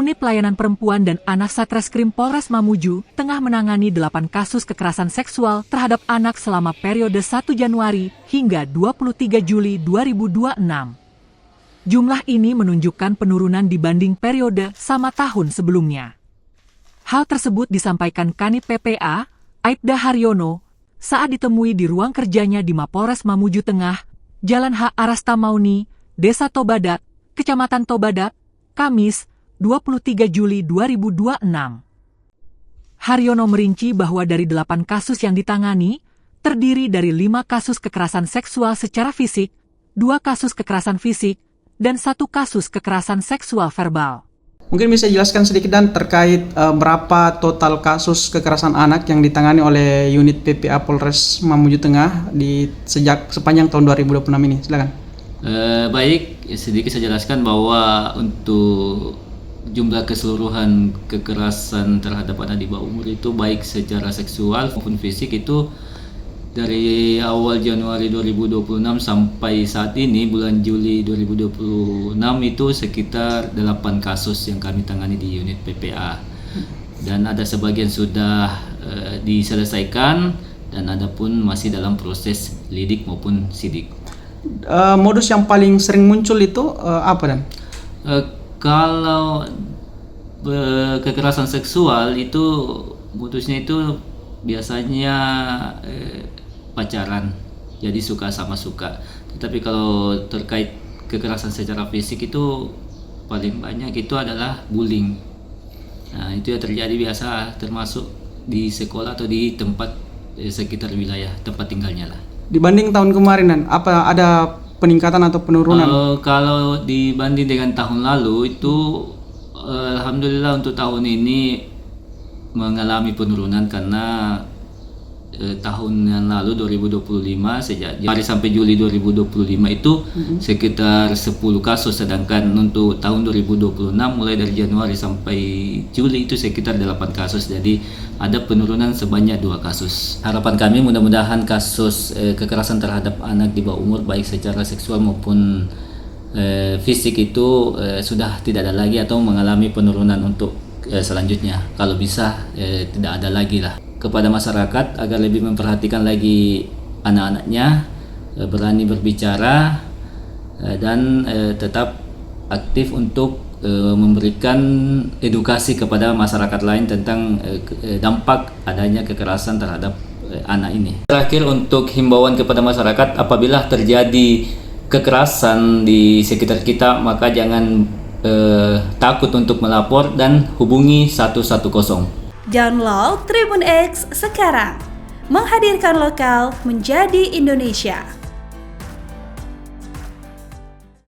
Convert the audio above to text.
Unit Pelayanan Perempuan dan Anak Satreskrim Polres Mamuju tengah menangani 8 kasus kekerasan seksual terhadap anak selama periode 1 Januari hingga 23 Juli 2026. Jumlah ini menunjukkan penurunan dibanding periode sama tahun sebelumnya. Hal tersebut disampaikan Kanit PPA, Aibda Haryono, saat ditemui di ruang kerjanya di Mapolres Mamuju Tengah, Jalan H. Arasta Mauni, Desa Tobadat, Kecamatan Tobadat, Kamis, 23 Juli 2026. Haryono merinci bahwa dari 8 kasus yang ditangani, terdiri dari 5 kasus kekerasan seksual secara fisik, 2 kasus kekerasan fisik, dan 1 kasus kekerasan seksual verbal. Mungkin bisa jelaskan sedikit dan terkait berapa total kasus kekerasan anak yang ditangani oleh unit PPA Polres Mamuju Tengah sejak sepanjang tahun 2026 ini. Silakan. Baik, sedikit saya jelaskan bahwa untuk jumlah keseluruhan kekerasan terhadap anak di bawah umur itu baik secara seksual maupun fisik itu dari awal Januari 2026 sampai saat ini bulan Juli 2026 itu sekitar 8 kasus yang kami tangani di unit PPA, dan ada sebagian sudah diselesaikan dan ada pun masih dalam proses lidik maupun sidik. Modus yang paling sering muncul itu apa dan? Kalau kekerasan seksual itu modusnya itu biasanya pacaran, jadi suka sama suka. Tetapi kalau terkait kekerasan secara fisik itu paling banyak itu adalah bullying. Nah, itu yang terjadi biasa termasuk di sekolah atau di tempat sekitar wilayah tempat tinggalnya lah. Dibanding tahun kemarin, apa ada peningkatan atau penurunan? Kalau dibanding dengan tahun lalu itu alhamdulillah untuk tahun ini mengalami penurunan karena tahun yang lalu 2025 sejak Januari sampai Juli 2025 itu sekitar 10 kasus, sedangkan untuk tahun 2026 mulai dari Januari sampai Juli itu sekitar 8 kasus, jadi ada penurunan sebanyak 2 kasus. Harapan kami mudah-mudahan kasus kekerasan terhadap anak di bawah umur baik secara seksual maupun fisik itu sudah tidak ada lagi atau mengalami penurunan untuk selanjutnya, kalau bisa tidak ada lagi lah. Kepada masyarakat agar lebih memperhatikan lagi anak-anaknya, berani berbicara dan tetap aktif untuk memberikan edukasi kepada masyarakat lain tentang dampak adanya kekerasan terhadap anak ini. Terakhir, untuk himbauan kepada masyarakat, apabila terjadi kekerasan di sekitar kita maka jangan takut untuk melapor dan hubungi 110. Download Tribun X sekarang, menghadirkan lokal menjadi Indonesia.